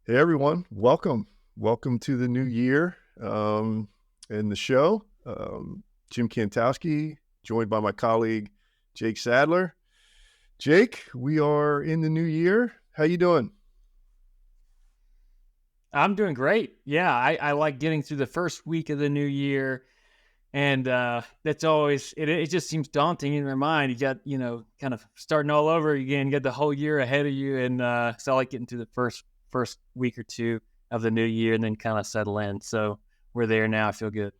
Hey everyone, welcome to the new year and the show. Jim Kantowski, joined by my colleague Jake Sadler. Jake, we are in the new year. How you doing? I'm doing great. Yeah, I like getting through the first week of the new year. And that's always, it just seems daunting in your mind. You got, kind of starting all over again. You got the whole year ahead of you. And so I like getting through the first week or two of the new year and then kind of settle in. So we're there now. I feel good.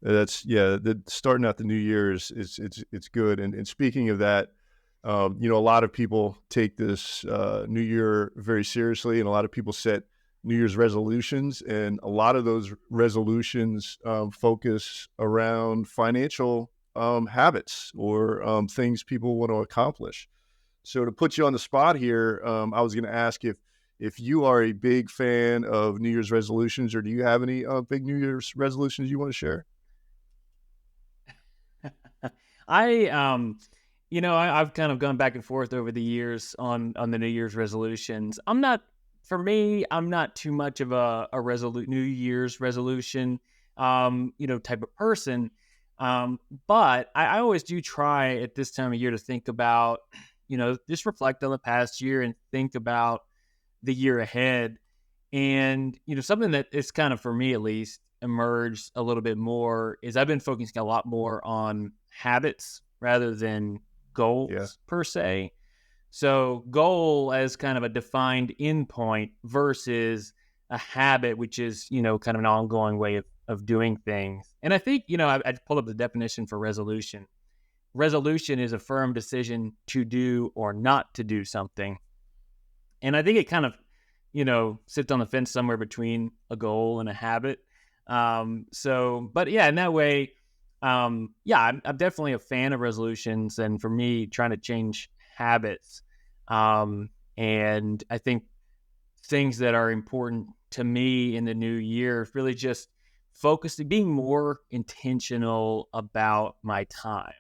That's yeah. Starting out the new year is it's good. And speaking of that, a lot of people take this new year very seriously, and a lot of people set New Year's resolutions, and a lot of those resolutions focus around financial habits or things people want to accomplish. So to put you on the spot here, I was going to ask if you are a big fan of New Year's resolutions, or do you have any big New Year's resolutions you want to share? I, I've kind of gone back and forth over the years on the New Year's resolutions. For me, I'm not too much of a New Year's resolution, type of person. But I always do try at this time of year to think about, just reflect on the past year and think about the year ahead. And, something that is kind of, for me at least, emerged a little bit more is I've been focusing a lot more on habits rather than Yeah. goals per se. So, goal as kind of a defined endpoint versus a habit, which is, kind of an ongoing way of doing things. And I think, I pulled up the definition for resolution. Resolution is a firm decision to do or not to do something. And I think it kind of, sits on the fence somewhere between a goal and a habit. But yeah, in that way, I'm definitely a fan of resolutions. And for me, trying to change habits. And I think things that are important to me in the new year is really just focusing, being more intentional about my time.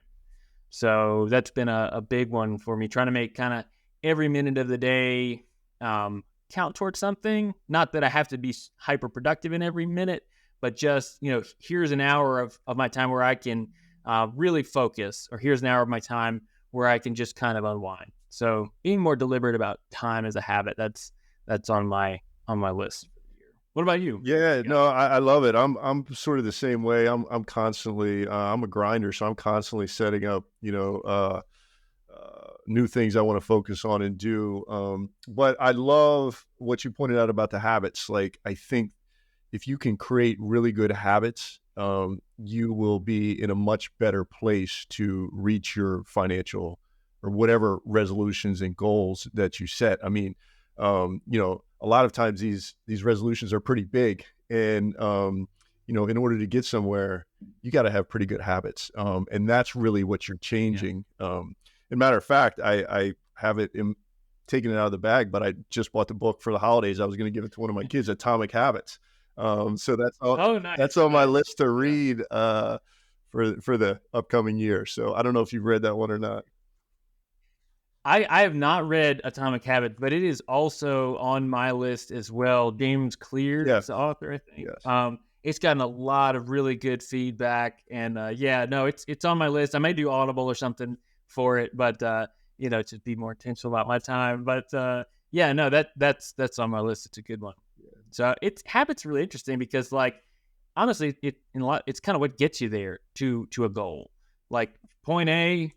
So that's been a big one for me, trying to make kind of every minute of the day count towards something. Not that I have to be hyper productive in every minute, but just, here's an hour of my time where I can really focus, or here's an hour of my time where I can just kind of unwind. So being more deliberate about time as a habit, that's on my list for the year. What about you? What Yeah, you got? no, I love it. I'm sort of the same way. I'm constantly I'm a grinder, so I'm constantly setting up, new things I want to focus on and do. But I love what you pointed out about the habits. Like, I think if you can create really good habits, you will be in a much better place to reach your financial or whatever resolutions and goals that you set. I mean, a lot of times these resolutions are pretty big, and in order to get somewhere, you got to have pretty good habits, and that's really what you're Yeah. changing. And matter of fact, I have it taking it out of the bag, but I just bought the book for the holidays. I was going to give it to one of my kids, Atomic Habits. So Oh, nice, that's on my nice. list to Yeah. read for the upcoming year. So I don't know if you've read that one or not. I have not read Atomic Habits, but it is also on my list as well. James Clear is Yes, the author, I think. yes. It's gotten a lot of really good feedback, and yeah, no, it's on my list. I may do Audible or something for it, but just be more intentional about my time. But yeah, no, that's on my list. It's a good one. So it's habits really interesting because, like, honestly, it's kind of what gets you there to a goal. Like, point A,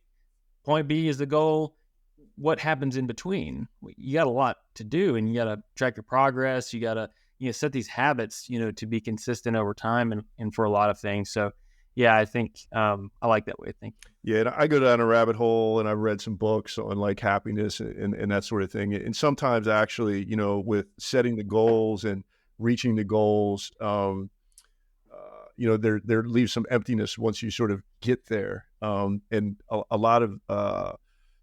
point B is the goal. What happens in between? You got a lot to do, and you got to track your progress. You got to set these habits, to be consistent over time, and for a lot of things. So yeah, I think I like that way of thinking. Yeah, and I go down a rabbit hole, and I've read some books on like happiness and that sort of thing. And sometimes actually, with setting the goals and reaching the goals, there leaves some emptiness once you sort of get there. And a lot of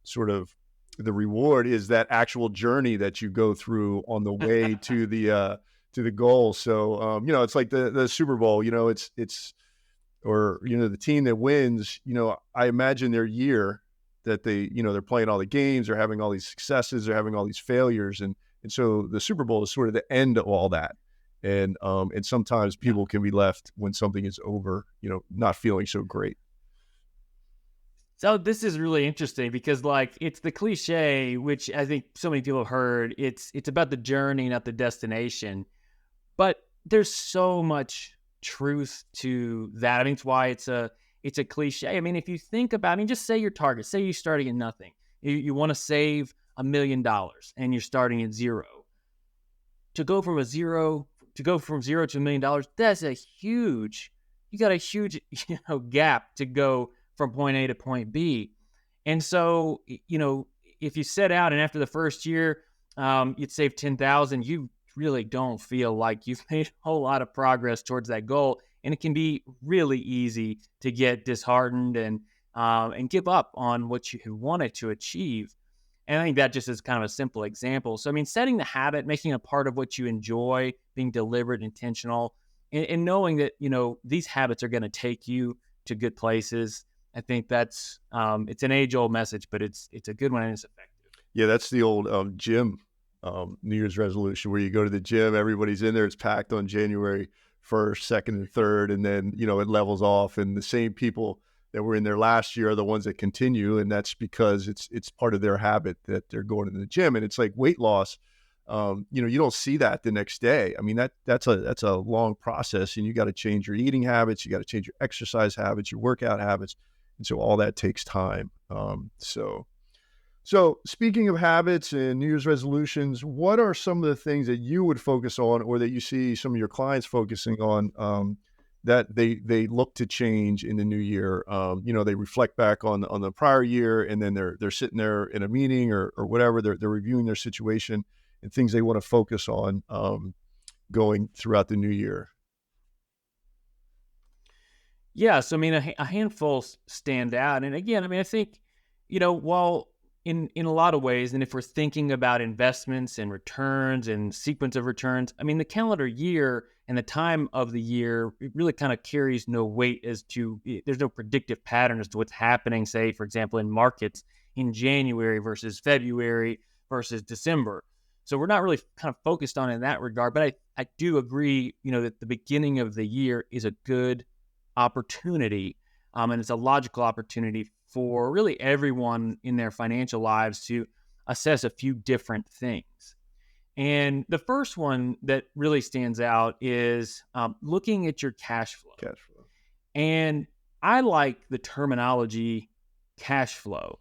sort of the reward is that actual journey that you go through on the way to the goal. So it's like the Super Bowl. It's or the team that wins. I imagine their year that they're playing all the games, they're having all these successes, they're having all these failures, and And so the Super Bowl is sort of the end of all that. And sometimes Yeah. people can be left when something is over, not feeling so great. So this is really interesting because like it's the cliche, which I think so many people have heard. It's about the journey, not the destination. But there's so much truth to that. I mean, it's why it's a cliche. I mean, if you think about, I mean, just say your target, say you're starting at nothing. You want to save $1 million and you're starting at zero. To go from zero to $1 million, that's a huge, you got a huge, gap to go from point A to point B. And so, if you set out and after the first year, you'd save 10,000, you really don't feel like you've made a whole lot of progress towards that goal. And it can be really easy to get disheartened and give up on what you wanted to achieve. And I think that just is kind of a simple example. So, I mean, setting the habit, making it a part of what you enjoy, being deliberate, intentional, and knowing that, these habits are going to take you to good places. I think that's, it's an age old message, but it's a good one and it's effective. Yeah, that's the old gym New Year's resolution where you go to the gym, everybody's in there, it's packed on January 1st, 2nd, and 3rd, and then, it levels off. And the same people that were in there last year are the ones that continue. And that's because it's part of their habit that they're going to the gym. And it's like weight loss. You don't see that the next day. I mean, that's a long process, and you got to change your eating habits. You got to change your exercise habits, your workout habits. And so all that takes time. So speaking of habits and New Year's resolutions, what are some of the things that you would focus on, or that you see some of your clients focusing on, that they look to change in the new year? They reflect back on the prior year, and then they're sitting there in a meeting or whatever. They're reviewing their situation and things they want to focus on going throughout the new year. Yeah. So, I mean, a handful stand out. And again, I mean, I think, while in a lot of ways, and if we're thinking about investments and returns and sequence of returns, I mean, the calendar year and the time of the year, it really kind of carries no weight as to, there's no predictive pattern as to what's happening, say, for example, in markets in January versus February versus December. So we're not really kind of focused on it in that regard. But I do agree, that the beginning of the year is a good opportunity. And it's a logical opportunity for really everyone in their financial lives to assess a few different things. And the first one that really stands out is looking at your cash flow. Cash flow. And I like the terminology cash flow,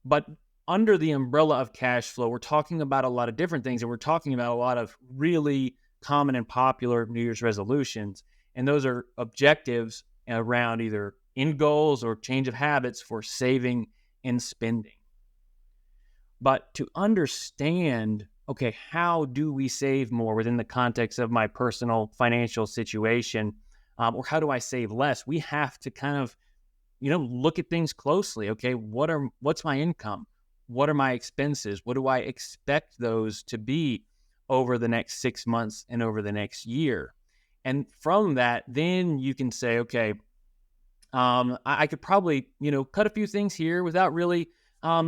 but under the umbrella of cash flow, we're talking about a lot of different things, and we're talking about a lot of really common and popular New Year's resolutions. And those are objectives around either end goals or change of habits for saving and spending. But to understand, okay, how do we save more within the context of my personal financial situation, or how do I save less? We have to kind of, look at things closely. Okay, what's my income? What are my expenses? What do I expect those to be over the next 6 months and over the next year? And from that, then you can say, okay, I could probably, cut a few things here without really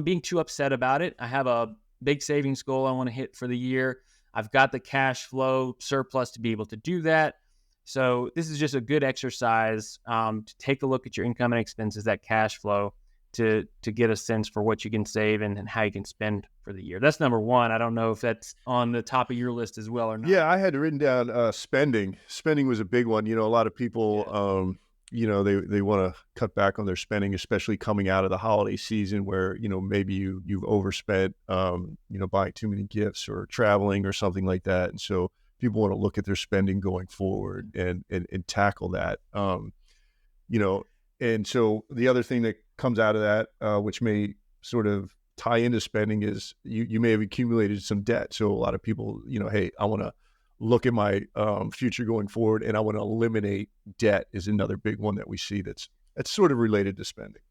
being too upset about it. I have a big savings goal I want to hit for the year. I've got the cash flow surplus to be able to do that. So this is just a good exercise to take a look at your income and expenses, that cash flow, to get a sense for what you can save and how you can spend for the year. That's number one. I don't know if that's on the top of your list as well or not. Yeah, I had written down spending. Spending was a big one. A lot of people, they want to cut back on their spending, especially coming out of the holiday season where, maybe you've overspent, buying too many gifts or traveling or something like that. And so people want to look at their spending going forward and tackle that. And so the other thing that comes out of that, which may sort of tie into spending, is you may have accumulated some debt. So a lot of people, hey, I want to look at my future going forward, and I want to eliminate debt is another big one that we see that's sort of related to spending.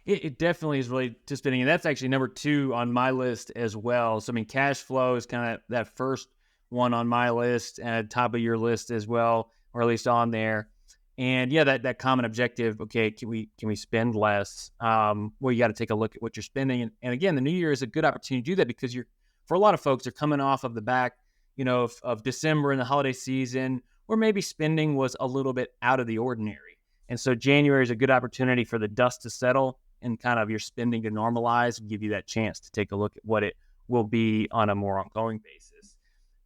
It definitely is related to spending. And that's actually number 2 on my list as well. So, I mean, cash flow is kind of that first one on my list and top of your list as well, or at least on there. And yeah, that common objective. Okay, can we spend less? Well, you got to take a look at what you're spending, and again, the new year is a good opportunity to do that because for a lot of folks, they're coming off of the back, of December and the holiday season, where maybe spending was a little bit out of the ordinary. And so January is a good opportunity for the dust to settle and kind of your spending to normalize and give you that chance to take a look at what it will be on a more ongoing basis.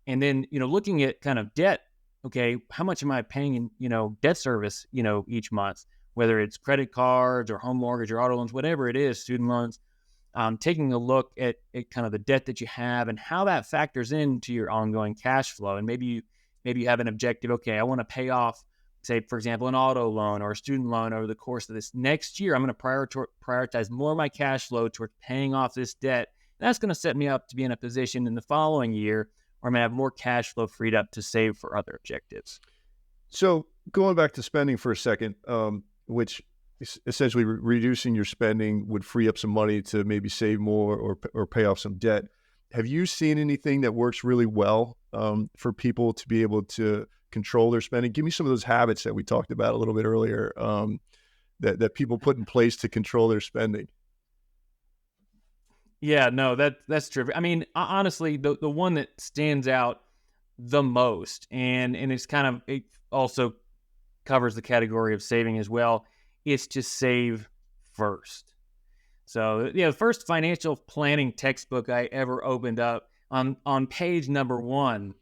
And then, looking at kind of debt, okay, how much am I paying in, debt service, each month, whether it's credit cards or home mortgage or auto loans, whatever it is, student loans, taking a look at kind of the debt that you have and how that factors into your ongoing cash flow. And maybe you have an objective. Okay, I want to pay off, say, for example, an auto loan or a student loan over the course of this next year. I'm going to prioritize more of my cash flow towards paying off this debt. And that's going to set me up to be in a position in the following year where I'm going to have more cash flow freed up to save for other objectives. So going back to spending for a second, which essentially reducing your spending would free up some money to maybe save more or pay off some debt. Have you seen anything that works really well for people to be able to control their spending? Give me some of those habits that we talked about a little bit earlier that people put in place to control their spending. Yeah, no, that's true. I mean, honestly, the one that stands out the most, and it's it also covers the category of saving as well, is to save first. So, the first financial planning textbook I ever opened up, on page number 1,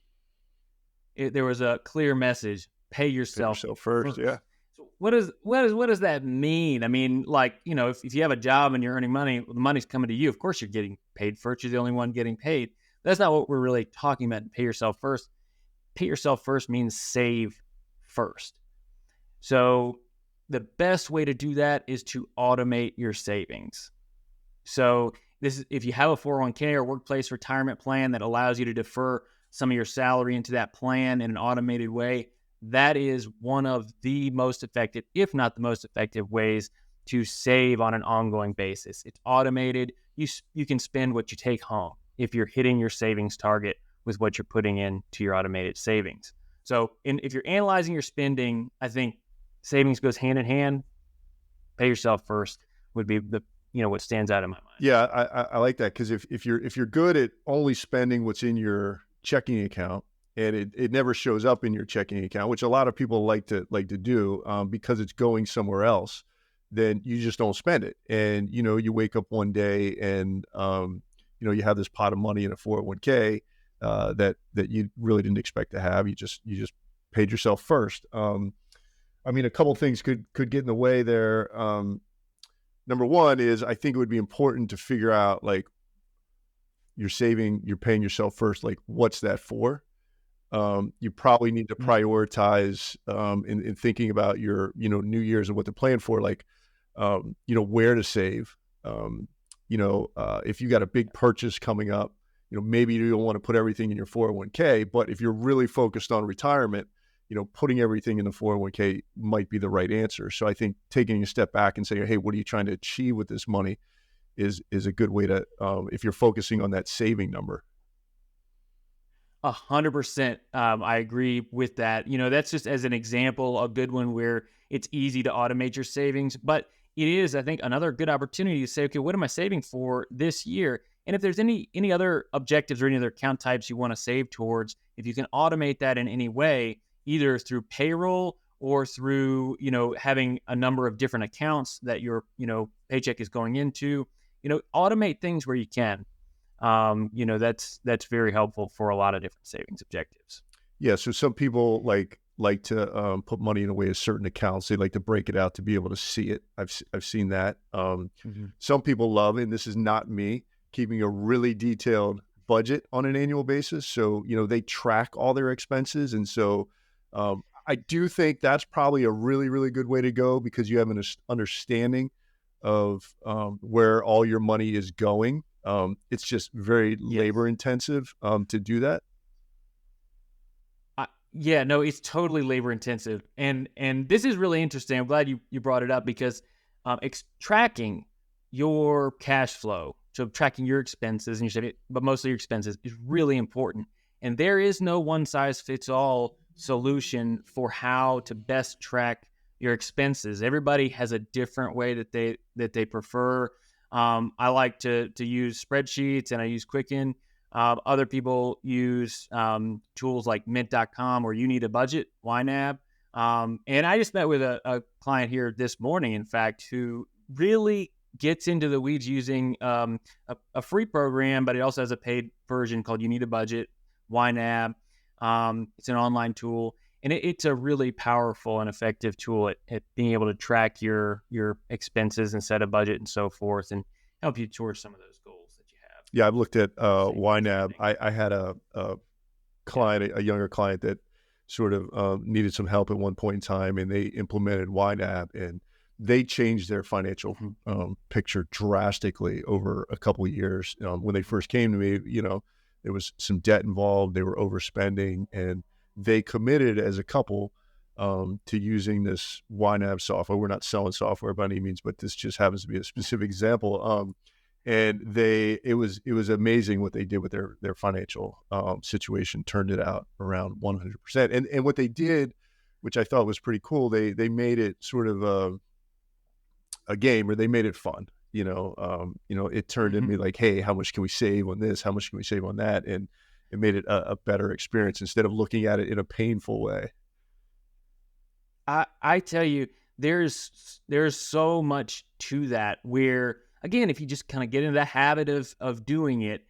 there was a clear message: pay yourself first. Yeah. So what does that mean? I mean, if you have a job and you're earning money, the money's coming to you. Of course, you're getting paid first. You're the only one getting paid. That's not what we're really talking about. Pay yourself first. Pay yourself first means save first. So the best way to do that is to automate your savings. So if you have a 401k or workplace retirement plan that allows you to defer some of your salary into that plan in an automated way, that is one of the most effective, if not the most effective, ways to save on an ongoing basis. It's automated. You can spend what you take home if you're hitting your savings target with what you're putting into your automated savings. So if you're analyzing your spending, I think savings goes hand in hand. Pay yourself first would be what stands out in my mind. Yeah, I like that, because if you're good at only spending what's in your checking account, and it never shows up in your checking account, which a lot of people like to do because it's going somewhere else, then you just don't spend it. And you wake up one day and you have this pot of money in a 401k that you really didn't expect to have. You just paid yourself first. I mean, a couple things could get in the way there. Number one is, I think it would be important to figure out, like, you're paying yourself first, like, what's that for? You probably need to prioritize in thinking about your, New Year's and what to plan for, like, where to save. If you got a big purchase coming up, maybe you don't want to put everything in your 401k, but if you're really focused on retirement, putting everything in the 401k might be the right answer. So I think taking a step back and saying, hey, what are you trying to achieve with this money is a good way to, if you're focusing on that saving number. 100%. I agree with that. That's just as an example, a good one where it's easy to automate your savings, but it is, I think, another good opportunity to say, okay, what am I saving for this year? And if there's any other objectives or any other account types you want to save towards, if you can automate that in any way, either through payroll or through, having a number of different accounts that your, paycheck is going into, automate things where you can. That's very helpful for a lot of different savings objectives. Yeah. So some people like to put money in a way of certain accounts. They like to break it out to be able to see it. I've seen that. Some people love, and this is not me, keeping a really detailed budget on an annual basis. So, they track all their expenses. And so I do think that's probably a really, really good way to go, because you have an understanding of where all your money is going. It's just very labor intensive to do that. Yeah, no, it's totally labor intensive. And this is really interesting. I'm glad you brought it up, because tracking your cash flow, so tracking your expenses and but mostly your expenses, is really important. And there is no one size fits all solution for how to best track your expenses. Everybody has a different way that they prefer. I like to use spreadsheets, and I use Quicken. Other people use tools like mint.com or you need a budget, YNAB. And I just met with a client here this morning, in fact, who really gets into the weeds using a free program, but it also has a paid version called You Need a Budget, YNAB. It's an online tool, and it's a really powerful and effective tool at being able to track your expenses and set a budget and so forth, and help you towards some of those goals that you have. Yeah, I've looked at YNAB. Spending. I had a client, a younger client that sort of needed some help at one point in time, and they implemented YNAB, and they changed their financial picture drastically over a couple of years. When they first came to me, there was some debt involved. They were overspending, and they committed as a couple to using this YNAB software. We're not selling software by any means, but this just happens to be a specific example. And it was amazing what they did with their financial situation. Turned it out around 100%. And what they did, which I thought was pretty cool, they made it sort of a game, or they made it fun. It turned into me like, hey, how much can we save on this? How much can we save on that? And it made it a better experience instead of looking at it in a painful way. I tell you, there's so much to that where, again, if you just kind of get into the habit of doing it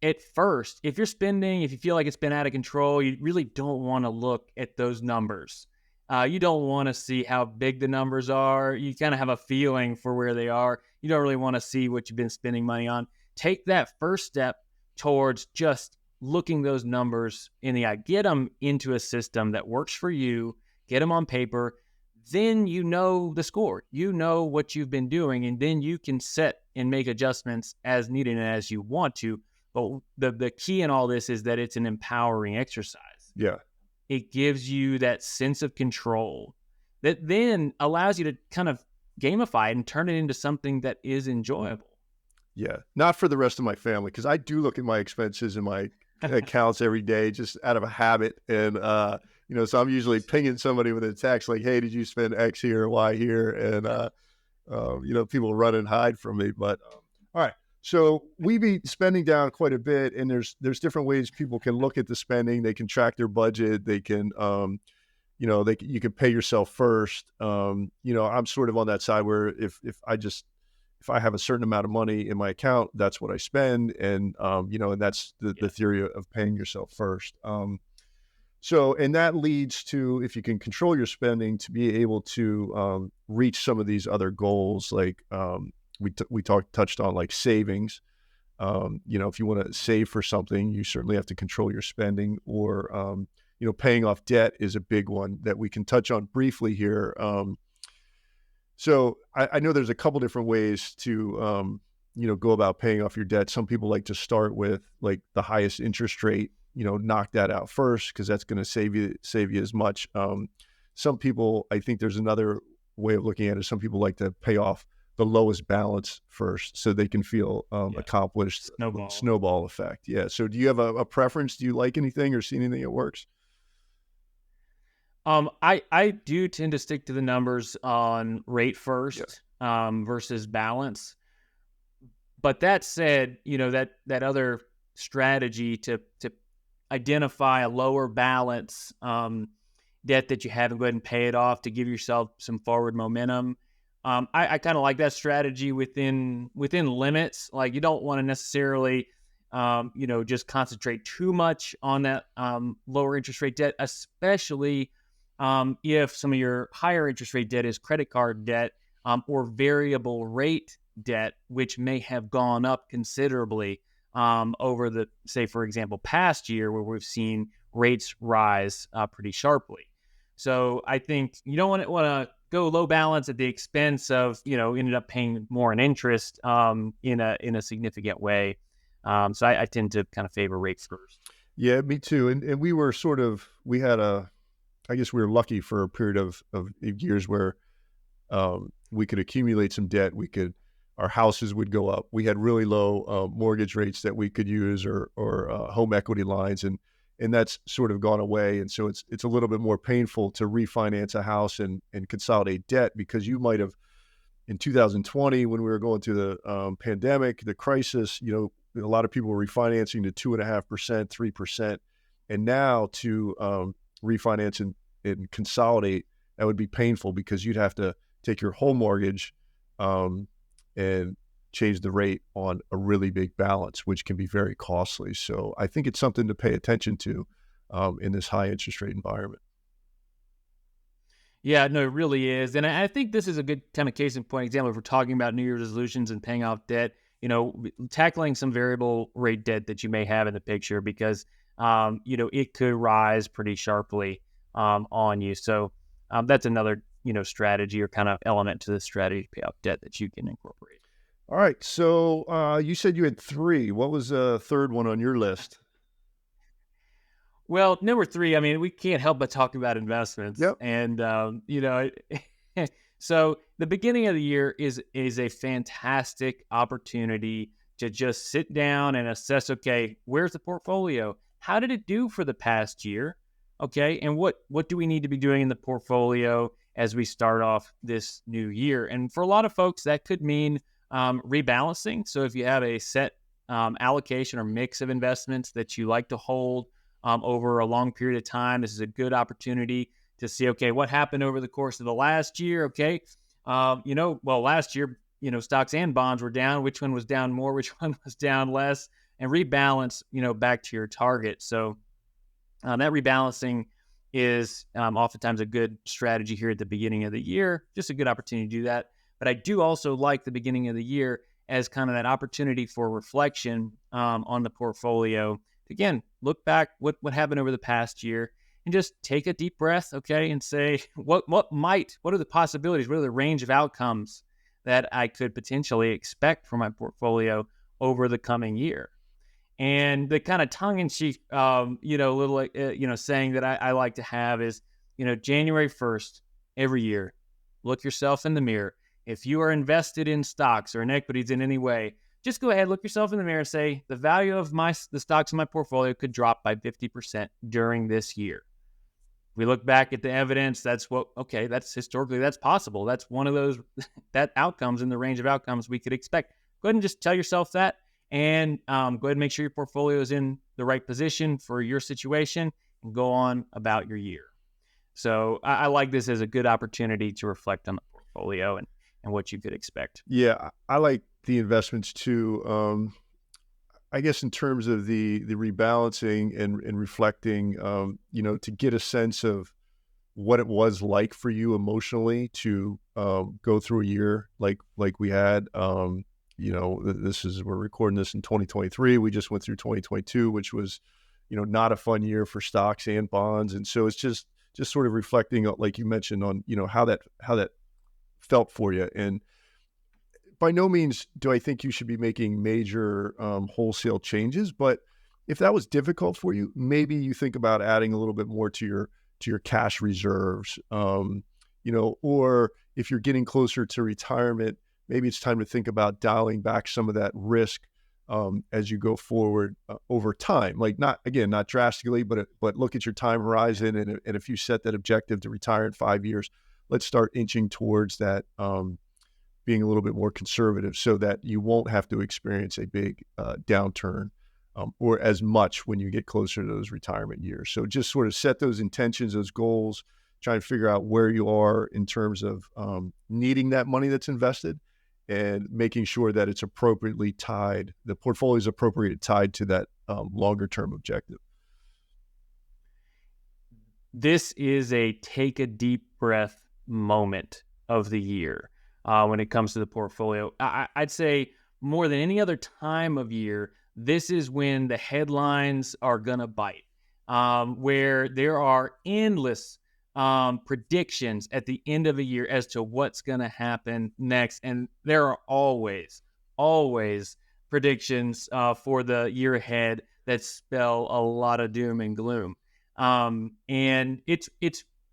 at first, if you're spending, if you feel like it's been out of control, you really don't want to look at those numbers. You don't want to see how big the numbers are. You kind of have a feeling for where they are. You don't really want to see what you've been spending money on. Take that first step towards just looking those numbers in the eye. Get them into a system that works for you. Get them on paper. Then you know the score. You know what you've been doing, and then you can set and make adjustments as needed and as you want to. But the key in all this is that it's an empowering exercise. Yeah. It gives you that sense of control that then allows you to kind of gamify it and turn it into something that is enjoyable. Yeah. Not for the rest of my family, because I do look at my expenses and my accounts every day just out of a habit. And, so I'm usually pinging somebody with a text like, hey, did you spend X here or Y here? And, people run and hide from me. But all right. So we be spending down quite a bit, and there's different ways people can look at the spending. They can track their budget. They can, you can pay yourself first. I'm sort of on that side where if I have a certain amount of money in my account, that's what I spend. And, and that's the theory of paying yourself first. And that leads to, if you can control your spending, to be able to reach some of these other goals, like we touched on, like savings. If you want to save for something, you certainly have to control your spending, or, paying off debt is a big one that we can touch on briefly here. So I know there's a couple different ways to, go about paying off your debt. Some people like to start with like the highest interest rate, knock that out first, because that's going to save you as much. Some people, I think there's another way of looking at it. Some people like to pay off the lowest balance first, so they can feel accomplished. Snowball effect. Yeah. So do you have a preference? Do you like anything or see anything that works? I do tend to stick to the numbers on rate first, versus balance. But that said, that other strategy to identify a lower balance debt that you have and go ahead and pay it off to give yourself some forward momentum. I kind of like that strategy within limits. Like, you don't want to necessarily, just concentrate too much on that lower interest rate debt, especially if some of your higher interest rate debt is credit card debt or variable rate debt, which may have gone up considerably over the, say, for example, past year, where we've seen rates rise pretty sharply. So I think you don't want to go low balance at the expense of, ended up paying more in interest in a significant way. So I tend to kind of favor rates first. Yeah, me too. And we were I guess we were lucky for a period of years where we could accumulate some debt. Our houses would go up. We had really low mortgage rates that we could use, or home equity lines, and that's sort of gone away. And so it's a little bit more painful to refinance a house and consolidate debt, because you might have, in 2020, when we were going through the pandemic, the crisis, a lot of people were refinancing to 2.5%, 3%, and now to refinance and consolidate, that would be painful because you'd have to take your whole mortgage and change the rate on a really big balance, which can be very costly. So I think it's something to pay attention to in this high interest rate environment. Yeah, no, it really is. And I think this is a good kind of case in point example if we're talking about New Year's resolutions and paying off debt, tackling some variable rate debt that you may have in the picture because, it could rise pretty sharply on you. So that's another, strategy or kind of element to the strategy to pay off debt that you can incorporate. All right. So you said you had three. What was the third one on your list? Well, number three, I mean, we can't help but talk about investments, Yep. and so the beginning of the year is a fantastic opportunity to just sit down and assess. Okay, where's the portfolio? How did it do for the past year? Okay, and what do we need to be doing in the portfolio as we start off this new year? And for a lot of folks, that could mean rebalancing. So if you have a set allocation or mix of investments that you like to hold over a long period of time. This is a good opportunity to see, okay, what happened over the course of the last year? Okay. Last year, stocks and bonds were down. Which one was down more? Which one was down less? And rebalance, back to your target. So that rebalancing is oftentimes a good strategy here at the beginning of the year. Just a good opportunity to do that. But I do also like the beginning of the year as kind of that opportunity for reflection on the portfolio. Again, look back what happened over the past year and just take a deep breath, okay, and say what are the possibilities, what are the range of outcomes that I could potentially expect from my portfolio over the coming year. And the kind of tongue-in-cheek, little, saying that I like to have is, January 1st every year, look yourself in the mirror. If you are invested in stocks or in equities in any way, just go ahead, look yourself in the mirror and say, the value of the stocks in my portfolio could drop by 50% during this year. We look back at the evidence, that's historically, that's possible. That's one of those, that outcomes in the range of outcomes we could expect. Go ahead and just tell yourself that and go ahead and make sure your portfolio is in the right position for your situation and go on about your year. So I like this as a good opportunity to reflect on the portfolio and what you could expect. Yeah, I like the investments too. I guess in terms of the rebalancing and reflecting, to get a sense of what it was like for you emotionally to go through a year like we had. We're recording this in 2023. We just went through 2022, which was, not a fun year for stocks and bonds. And so it's just sort of reflecting, like you mentioned, on how that felt for you. And by no means do I think you should be making major wholesale changes, but if that was difficult for you, maybe you think about adding a little bit more to your cash reserves, or if you're getting closer to retirement, maybe it's time to think about dialing back some of that risk as you go forward over time. Like not drastically, but look at your time horizon, and if you set that objective to retire in 5 years, let's start inching towards that. Being a little bit more conservative so that you won't have to experience a big downturn or as much when you get closer to those retirement years. So just sort of set those intentions, those goals, try and figure out where you are in terms of needing that money that's invested and making sure that it's appropriately tied, the portfolio is appropriately tied to that longer term objective. This is a take a deep breath moment of the year. When it comes to the portfolio, I'd say more than any other time of year, this is when the headlines are going to bite, where there are endless predictions at the end of a year as to what's going to happen next. And there are always predictions for the year ahead that spell a lot of doom and gloom. And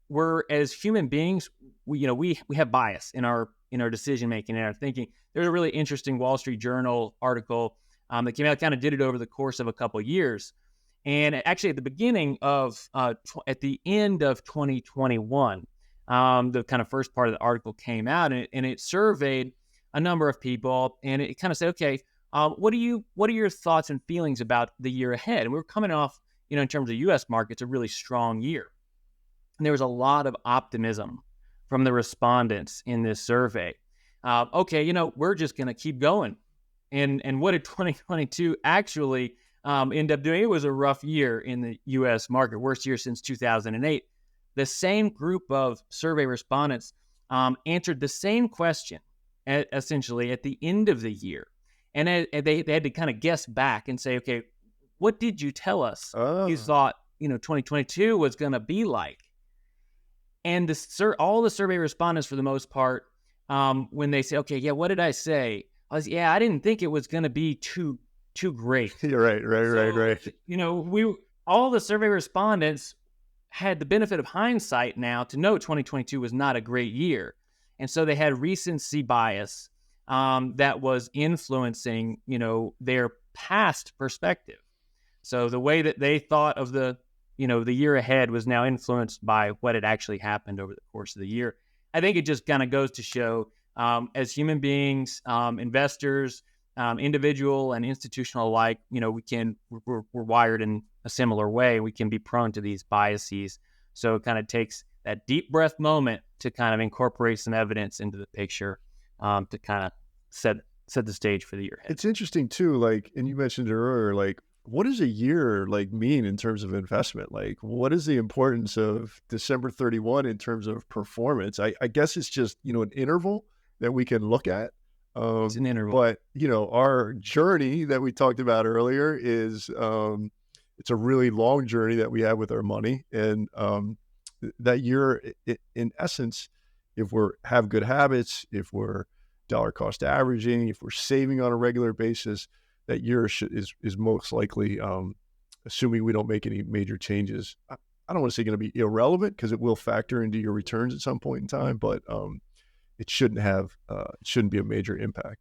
we're, as human beings, we have bias in our decision making and our thinking. There's a really interesting Wall Street Journal article that came out, kind of did it over the course of a couple of years. And actually at the beginning of, at the end of 2021, the kind of first part of the article came out and it surveyed a number of people and it kind of said, okay, What are your thoughts and feelings about the year ahead? And we're coming off, in terms of U.S. markets, a really strong year. And there was a lot of optimism from the respondents in this survey. Okay, we're just going to keep going. And what did 2022 actually end up doing? It was a rough year in the U.S. market, worst year since 2008. The same group of survey respondents answered the same question, essentially, at the end of the year. And they had to kind of guess back and say, okay, what did you tell us you thought 2022 was going to be like? And all the survey respondents, for the most part, when they say, okay, yeah, what did I say? I didn't think it was going to be too great. You're right. All the survey respondents had the benefit of hindsight now to know 2022 was not a great year. And so they had recency bias that was influencing, their past perspective. So the way that they thought of the year ahead was now influenced by what had actually happened over the course of the year. I think it just kind of goes to show, as human beings, investors, individual and institutional alike, we're wired in a similar way. We can be prone to these biases. So it kind of takes that deep breath moment to kind of incorporate some evidence into the picture to kind of set the stage for the year ahead. It's interesting too, like, and you mentioned it earlier, like, what does a year mean in terms of investment? Like, what is the importance of December 31 in terms of performance? I guess it's just, an interval that we can look at. It's an interval. But, our journey that we talked about earlier is, it's a really long journey that we have with our money. And that year, in essence, if we have good habits, if we're dollar cost averaging, if we're saving on a regular basis, that year is most likely, assuming we don't make any major changes. I don't want to say going to be irrelevant, because it will factor into your returns at some point in time, but it shouldn't be a major impact.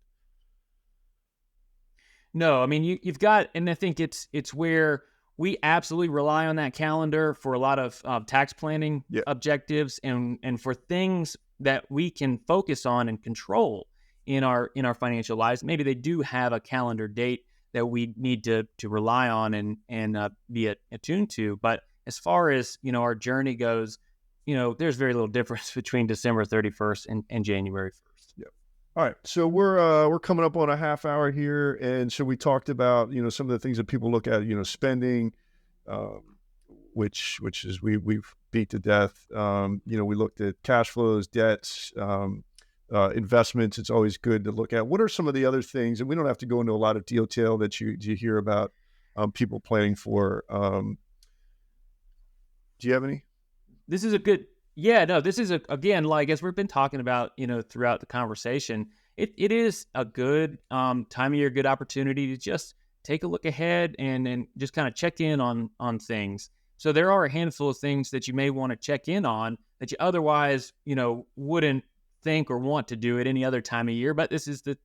No, I mean, you've got, and I think it's where we absolutely rely on that calendar for a lot of tax planning objectives and for things that we can focus on and control in our financial lives. Maybe they do have a calendar date that we need to rely on and be attuned to. But as far as our journey goes, there's very little difference between December 31st and January 1st. Yeah. All right. So we're coming up on a half hour here, and so we talked about some of the things that people look at, spending, which is we've beat to death. We looked at cash flows, debts. Investments. It's always good to look at. What are some of the other things, and we don't have to go into a lot of detail, that you hear about people planning for? Do you have any? This is a good, this is again, like, as we've been talking about, throughout the conversation, it is a good time of year, good opportunity to just take a look ahead and just kind of check in on things. So there are a handful of things that you may want to check in on that you otherwise, wouldn't think or want to do at any other time of year, but this is the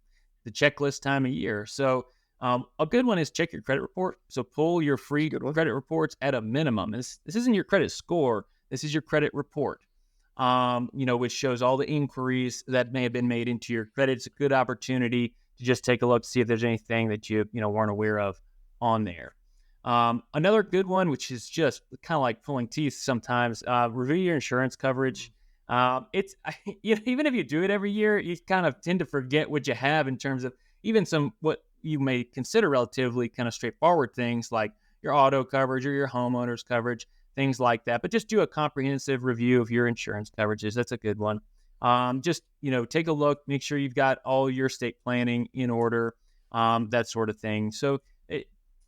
checklist time of year. So a good one is check your credit report. So pull your free credit reports at a minimum. This isn't your credit score. This is your credit report, which shows all the inquiries that may have been made into your credit. It's a good opportunity to just take a look, see if there's anything that you weren't aware of on there. Another good one, which is just kind of like pulling teeth sometimes, review your insurance coverage. It's even if you do it every year, you kind of tend to forget what you have in terms of even some what you may consider relatively kind of straightforward things like your auto coverage or your homeowner's coverage, things like that. But just do a comprehensive review of your insurance coverages. That's a good one. Just take a look, make sure you've got all your estate planning in order, that sort of thing. So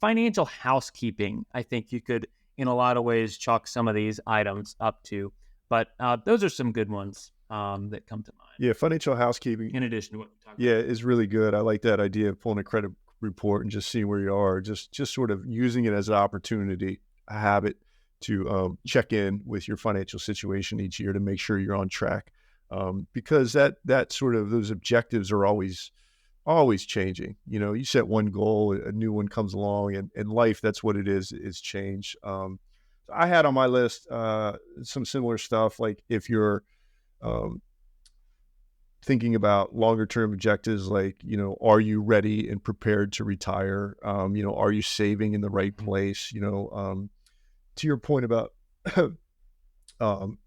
financial housekeeping, I think you could, in a lot of ways, chalk some of these items up to. But those are some good ones that come to mind. Yeah, financial housekeeping, in addition to what we talked about. Yeah, is really good. I like that idea of pulling a credit report and just seeing where you are, just sort of using it as an opportunity, a habit to check in with your financial situation each year to make sure you're on track. Because that sort of, those objectives are always changing. You set one goal, a new one comes along, and in life, that's what it is change. I had on my list some similar stuff, like if you're thinking about longer term objectives, like, are you ready and prepared to retire? Are you saving in the right place? To your point about um,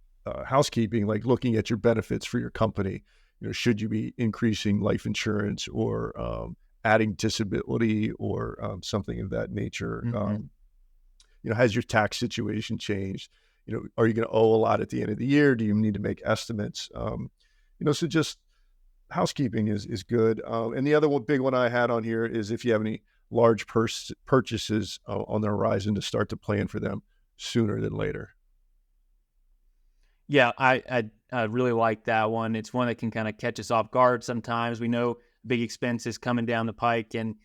housekeeping, like looking at your benefits for your company. Should you be increasing life insurance or adding disability or something of that nature? Mm-hmm. Has your tax situation changed? Are you going to owe a lot at the end of the year? Do you need to make estimates? So just housekeeping is good. And the other big one I had on here is if you have any large purchases on the horizon, to start to plan for them sooner than later. Yeah, I really like that one. It's one that can kind of catch us off guard sometimes. We know big expenses coming down the pike, and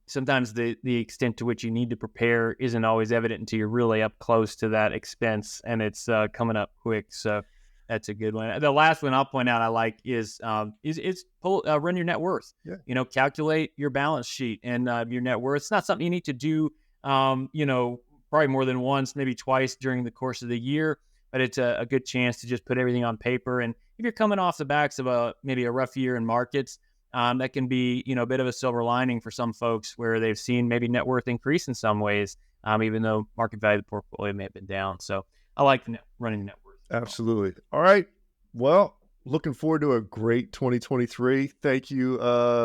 sometimes the extent to which you need to prepare isn't always evident until you're really up close to that expense and it's coming up quick. So that's a good one. The last one I'll point out I like is run your net worth. Yeah. Calculate your balance sheet and your net worth. It's not something you need to do, probably more than once, maybe twice during the course of the year. But it's a good chance to just put everything on paper. And if you're coming off the backs of maybe a rough year in markets, that can be, a bit of a silver lining for some folks where they've seen maybe net worth increase in some ways, even though market value of the portfolio may have been down. So I like running net worth. Absolutely. All right. Well, looking forward to a great 2023. Thank you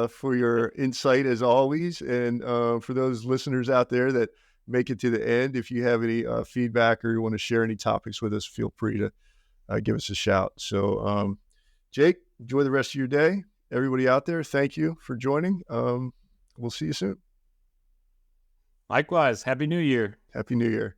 for your insight as always. And for those listeners out there that make it to the end, if you have any feedback or you want to share any topics with us, feel free to give us a shout. So, Jake, enjoy the rest of your day. Everybody out there, thank you for joining. We'll see you soon. Likewise. Happy New Year. Happy New Year.